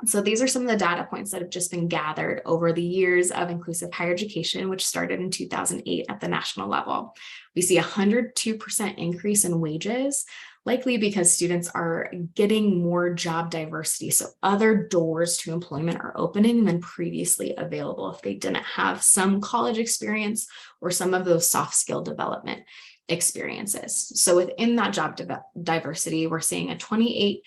So these are some of the data points that have just been gathered over the years of inclusive higher education, which started in 2008 at the national level. We see a 102% increase in wages, likely because students are getting more job diversity. So other doors to employment are opening than previously available if they didn't have some college experience or some of those soft skill development experiences. So within that job diversity, we're seeing a 28%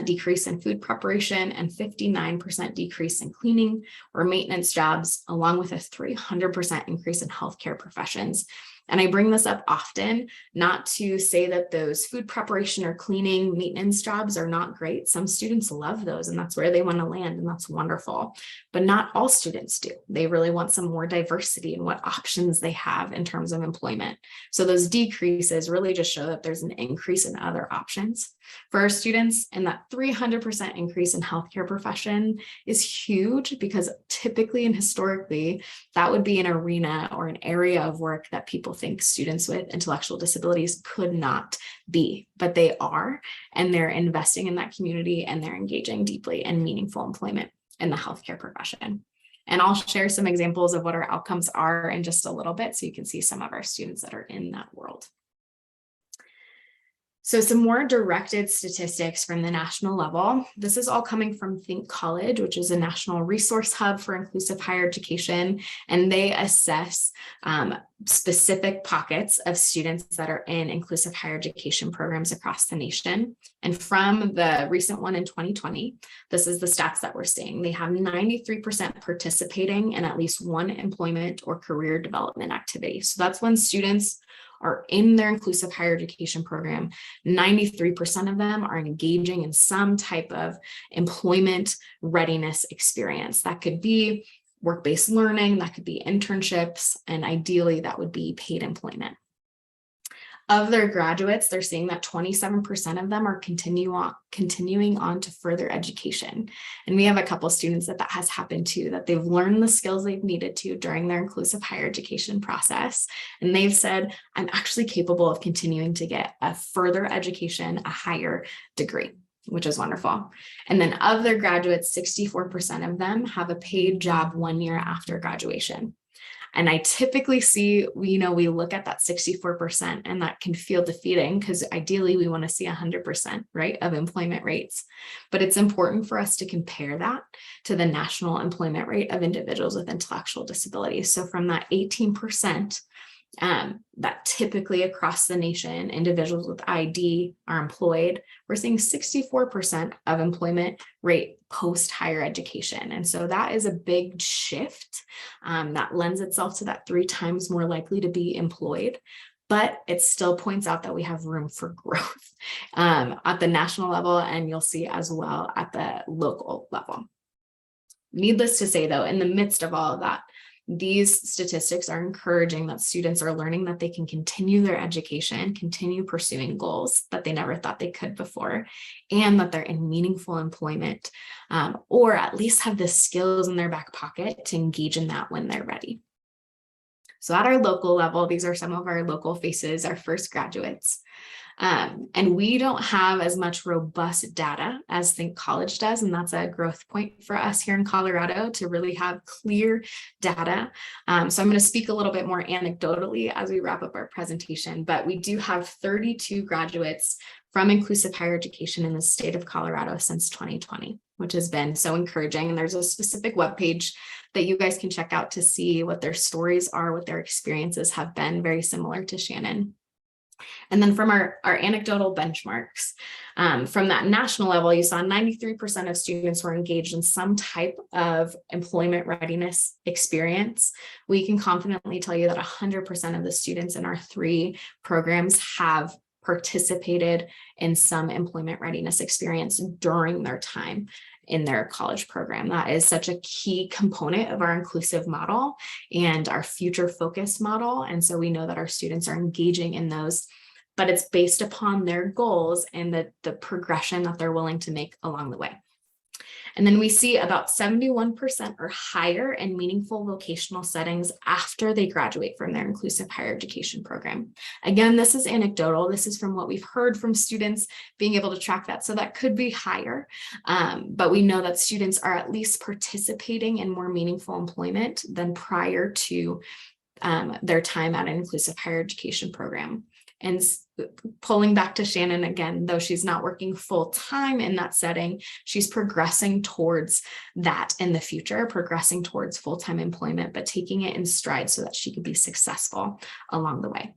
decrease in food preparation and 59% decrease in cleaning or maintenance jobs, along with a 300% increase in healthcare professions. And I bring this up often, not to say that those food preparation or cleaning maintenance jobs are not great. Some students love those, and that's where they want to land, and that's wonderful. But not all students do. They really want some more diversity in what options they have in terms of employment. So those decreases really just show that there's an increase in other options for our students, and that 300% increase in healthcare profession is huge, because typically and historically, that would be an arena or an area of work that people think students with intellectual disabilities could not be, but they are, and they're investing in that community, and they're engaging deeply in meaningful employment in the healthcare profession. And I'll share some examples of what our outcomes are in just a little bit, so you can see some of our students that are in that world. So some more directed statistics from the national level. This is all coming from Think College, which is a national resource hub for inclusive higher education, and they assess specific pockets of students that are in inclusive higher education programs across the nation. And from the recent one in 2020, this is the stats that we're seeing. They have 93% participating in at least one employment or career development activity. So that's when students are in their inclusive higher education program, 93% of them are engaging in some type of employment readiness experience. That could be work-based learning, that could be internships, and ideally that would be paid employment. Of their graduates, they're seeing that 27% of them are continuing on to further education. And we have a couple students that has happened to, that they've learned the skills they've needed to during their inclusive higher education process. And they've said, I'm actually capable of continuing to get a further education, a higher degree, which is wonderful. And then of their graduates, 64% of them have a paid job 1 year after graduation. And I typically see, we look at that 64%, and that can feel defeating, because ideally we want to see 100%, right, of employment rates. But it's important for us to compare that to the national employment rate of individuals with intellectual disabilities. So from that 18%, that typically across the nation, individuals with ID are employed, we're seeing 64% of employment rate post higher education. And so that is a big shift that lends itself to that 3 times more likely to be employed. But it still points out that we have room for growth at the national level, and you'll see as well at the local level. Needless to say, though, in the midst of all of that, these statistics are encouraging that students are learning that they can continue their education, continue pursuing goals that they never thought they could before, and that they're in meaningful employment, or at least have the skills in their back pocket to engage in that when they're ready. So at our local level, these are some of our local faces, our first graduates. And we don't have as much robust data as Think College does, and that's a growth point for us here in Colorado to really have clear data. So I'm going to speak a little bit more anecdotally as we wrap up our presentation, but we do have 32 graduates from inclusive higher education in the state of Colorado since 2020, which has been so encouraging. And there's a specific webpage that you guys can check out to see what their stories are, what their experiences have been, very similar to Shannon. And then from our anecdotal benchmarks, from that national level, you saw 93% of students were engaged in some type of employment readiness experience. We can confidently tell you that 100% of the students in our 3 programs have participated in some employment readiness experience during their time in their college program. That is such a key component of our inclusive model and our future focused model. And so we know that our students are engaging in those, but it's based upon their goals and the progression that they're willing to make along the way. And then we see about 71% or higher in meaningful vocational settings after they graduate from their inclusive higher education program. Again, this is anecdotal. This is from what we've heard from students being able to track that. So that could be higher, but we know that students are at least participating in more meaningful employment than prior to their time at an inclusive higher education program. And pulling back to Shannon again, though she's not working full time in that setting, she's progressing towards that in the future, progressing towards full-time employment, but taking it in stride so that she could be successful along the way.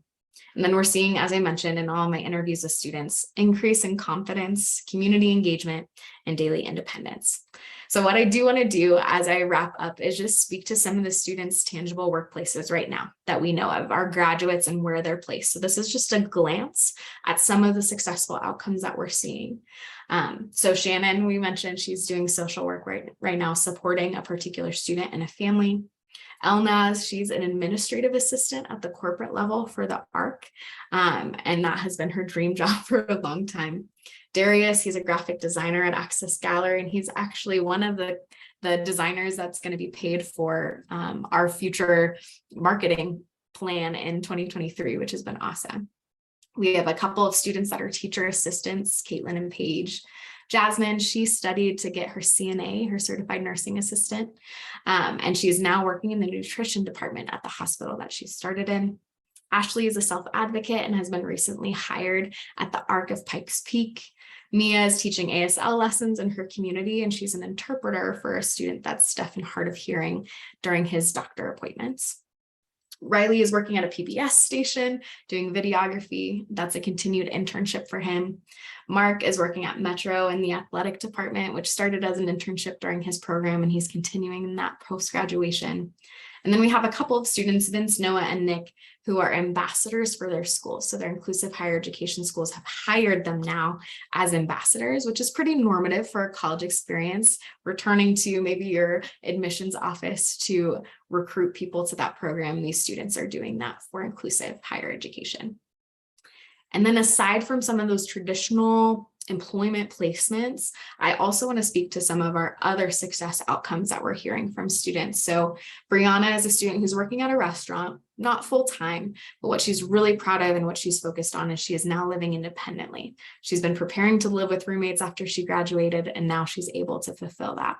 And then we're seeing, as I mentioned in all my interviews with students, increase in confidence, community engagement, and daily independence. So what I do want to do as I wrap up is just speak to some of the students' tangible workplaces right now that we know of, our graduates and where they're placed. So this is just a glance at some of the successful outcomes that we're seeing. So Shannon, we mentioned she's doing social work right now, supporting a particular student and a family. Elnaz, she's an administrative assistant at the corporate level for the ARC, and that has been her dream job for a long time. Darius, he's a graphic designer at Access Gallery, and he's actually one of the designers that's going to be paid for our future marketing plan in 2023, which has been awesome. We have a couple of students that are teacher assistants, Caitlin and Paige. Jasmine, she studied to get her CNA, her certified nursing assistant, and she's now working in the nutrition department at the hospital that she started in. Ashley is a self-advocate and has been recently hired at the ARC of Pikes Peak. Mia is teaching ASL lessons in her community, and she's an interpreter for a student that's deaf and hard of hearing during his doctor appointments. Riley is working at a PBS station doing videography. That's a continued internship for him. Mark is working at Metro in the athletic department, which started as an internship during his program, and he's continuing in that post-graduation. And then we have a couple of students, Vince, Noah, and Nick, who are ambassadors for their schools. So their inclusive higher education schools have hired them now as ambassadors, which is pretty normative for a college experience, returning to maybe your admissions office to recruit people to that program. These students are doing that for inclusive higher education. And then aside from some of those traditional employment placements, I also want to speak to some of our other success outcomes that we're hearing from students. So Brianna is a student who's working at a restaurant, not full-time, but what she's really proud of and what she's focused on is she is now living independently. She's been preparing to live with roommates after she graduated, and now she's able to fulfill that.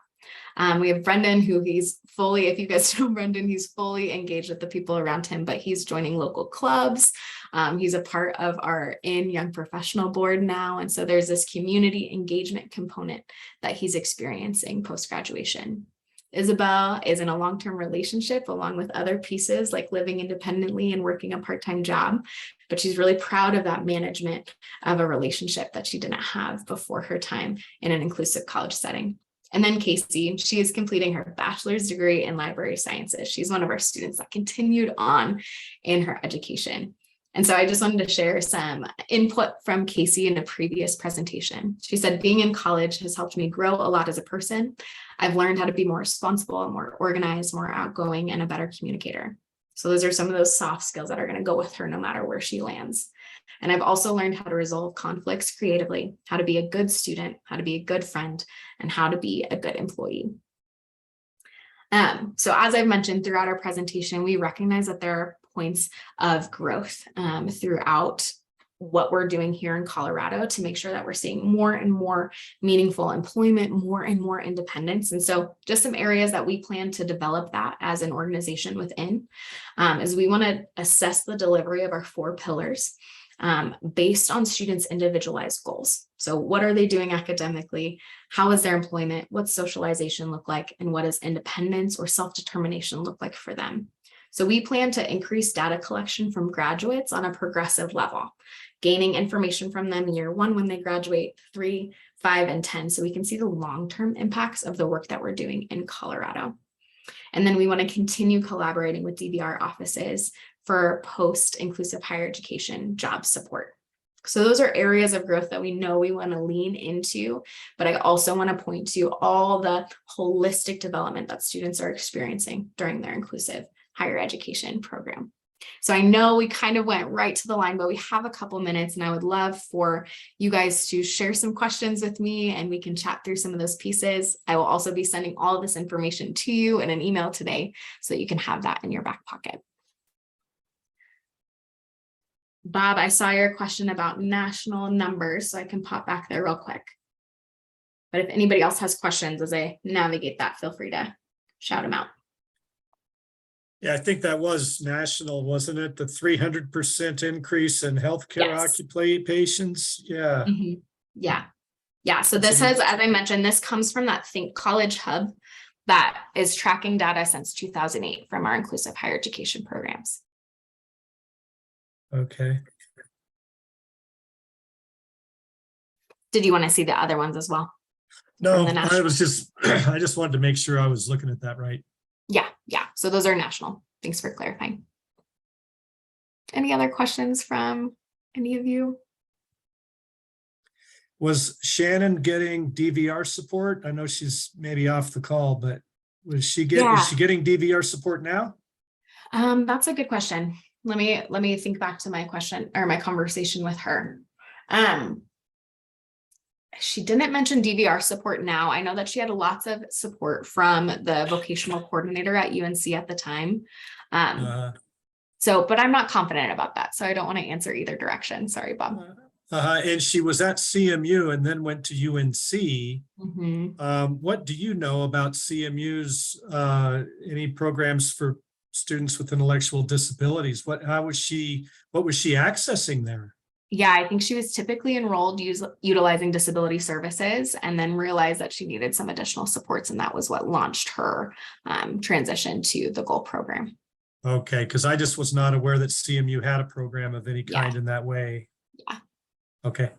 We have Brendan, who he's fully, if you guys know Brendan, he's fully engaged with the people around him, but he's joining local clubs. He's a part of our Young Professional board now. And so there's this community engagement component that he's experiencing post-graduation. Isabel is in a long-term relationship along with other pieces like living independently and working a part-time job, but she's really proud of that management of a relationship that she didn't have before her time in an inclusive college setting. And then Casey, she is completing her bachelor's degree in library sciences. She's one of our students that continued on in her education. And so I just wanted to share some input from Casey in a previous presentation. She said, being in college has helped me grow a lot as a person. I've learned how to be more responsible, more organized, more outgoing, and a better communicator. So those are some of those soft skills that are going to go with her no matter where she lands. And I've also learned how to resolve conflicts creatively, how to be a good student, how to be a good friend, and how to be a good employee. So as I've mentioned throughout our presentation, we recognize that there are points of growth throughout what we're doing here in Colorado to make sure that we're seeing more and more meaningful employment, more and more independence. And so just some areas that we plan to develop that as an organization within is we want to assess the delivery of our 4 pillars. based on students' individualized goals. So what are they doing academically? How is their employment? What's socialization look like? And what does independence or self-determination look like for them? So we plan to increase data collection from graduates on a progressive level, gaining information from them year 1 when they graduate, 3, 5, and 10, so we can see the long-term impacts of the work that we're doing in Colorado. And then we want to continue collaborating with DVR offices for post-inclusive higher education job support. So those are areas of growth that we know we want to lean into, but I also want to point to all the holistic development that students are experiencing during their inclusive higher education program. So I know we kind of went right to the line, but we have a couple minutes and I would love for you guys to share some questions with me and we can chat through some of those pieces. I will also be sending all of this information to you in an email today so that you can have that in your back pocket. Bob, I saw your question about national numbers, so I can pop back there real quick. But if anybody else has questions as I navigate that, feel free to shout them out. Yeah, I think that was national, wasn't it? The 300% increase in healthcare Yes. occupations. Yeah. Mm-hmm. Yeah. So That's this has, as I mentioned, this comes from that Think College Hub that is tracking data since 2008 from our inclusive higher education programs. Okay. Did you want to see the other ones as well? No, the I national- was just, I just wanted to make sure I was looking at that right. Yeah. So those are national. Thanks for clarifying. Any other questions from any of you? Was Shannon getting DVR support? I know she's maybe off the call, but is she getting DVR support now? That's a good question. Let me think back to my question or my conversation with her. She didn't mention DVR support now. I know that she had lots of support from the vocational coordinator at UNC at the time. But I'm not confident about that. So I don't want to answer either direction. Sorry, Bob. And she was at CMU and then went to UNC. Mm-hmm. What do you know about CMU's any programs for students with intellectual disabilities? What was she accessing there? Yeah, I think she was typically enrolled utilizing disability services and then realized that she needed some additional supports. And that was what launched her transition to the GOAL program. Okay, because I just was not aware that CMU had a program of any kind in that way. Yeah. Okay.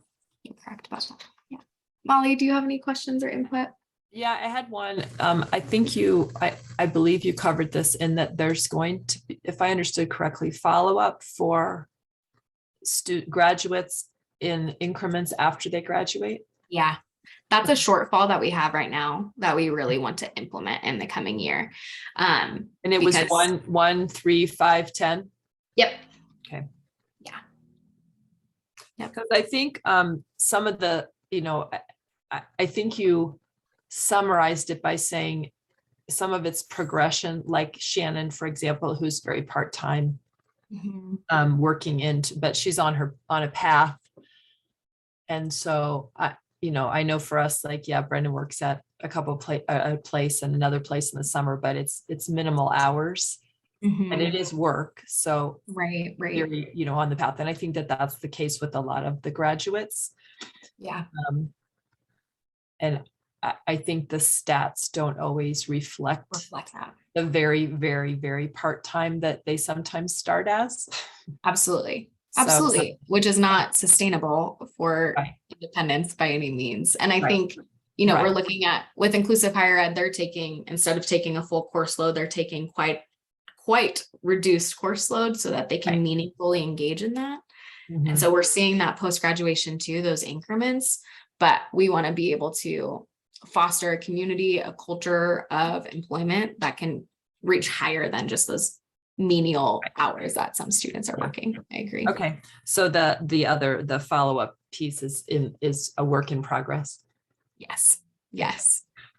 You're correct about that. Yeah. Molly, do you have any questions or input? Yeah, I had one. I believe you covered this in that there's going to be, if I understood correctly, follow up for graduates in increments after they graduate. Yeah, that's a shortfall that we have right now that we really want to implement in the coming year. And it was 1, 3, 5, 10. Yep. Okay. Yeah. Because I think some of the, I think you summarized it by saying some of its progression, like Shannon, for example, who's very part-time. Mm-hmm. Working into, but she's on a path. And so I know for us, like, yeah, Brendan works at a place and another place in the summer, but it's minimal hours and it is work. So right. You're, on the path. And I think that that's the case with a lot of the graduates. Yeah. And I think the stats don't always reflect that. The very, very, very part-time that they sometimes start as. Absolutely. So, Which is not sustainable for independence by any means. And I think, we're looking at with inclusive higher ed, they're taking, instead of taking a full course load, they're taking quite reduced course load so that they can meaningfully engage in that. Mm-hmm. And so we're seeing that post-graduation too, those increments, but we want to be able to foster a community, a culture of employment that can reach higher than just those menial hours that some students are working. I agree. Okay. So the follow-up piece is a work in progress. Yes.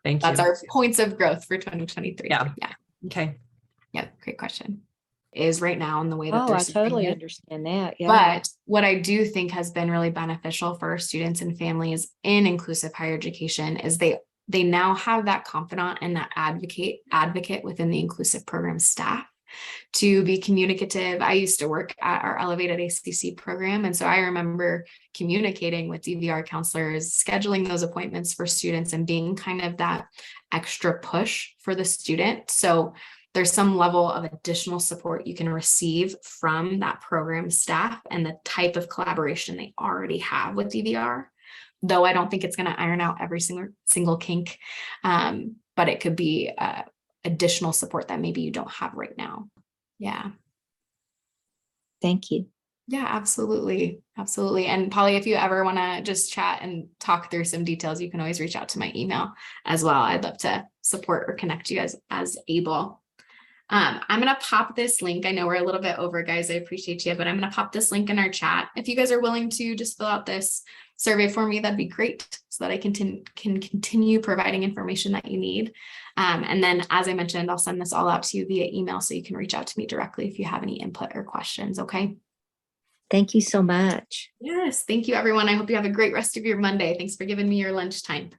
Thank you. That's our points of growth for 2023. Yeah. Okay. Yeah. Great question. Is right now in the way that they're I totally it. understand that. Yeah. But what I do think has been really beneficial for our students and families in inclusive higher education is they now have that confidant and that advocate within the inclusive program staff to be communicative. I used to work at our elevated ACC program. And so I remember communicating with DVR counselors, scheduling those appointments for students and being kind of that extra push for the student. So there's some level of additional support you can receive from that program staff and the type of collaboration they already have with DVR. Though I don't think it's going to iron out every single kink, but it could be additional support that maybe you don't have right now. Yeah. Thank you. Yeah, absolutely. Absolutely. And Polly, if you ever want to just chat and talk through some details, you can always reach out to my email as well. I'd love to support or connect you as able. I'm going to pop this link. I know we're a little bit over, guys. I appreciate you, but I'm going to pop this link in our chat. If you guys are willing to just fill out this survey for me, that'd be great so that I can continue providing information that you need. And then, as I mentioned, I'll send this all out to you via email so you can reach out to me directly if you have any input or questions. Okay. Thank you so much. Yes. Thank you, everyone. I hope you have a great rest of your Monday. Thanks for giving me your lunchtime.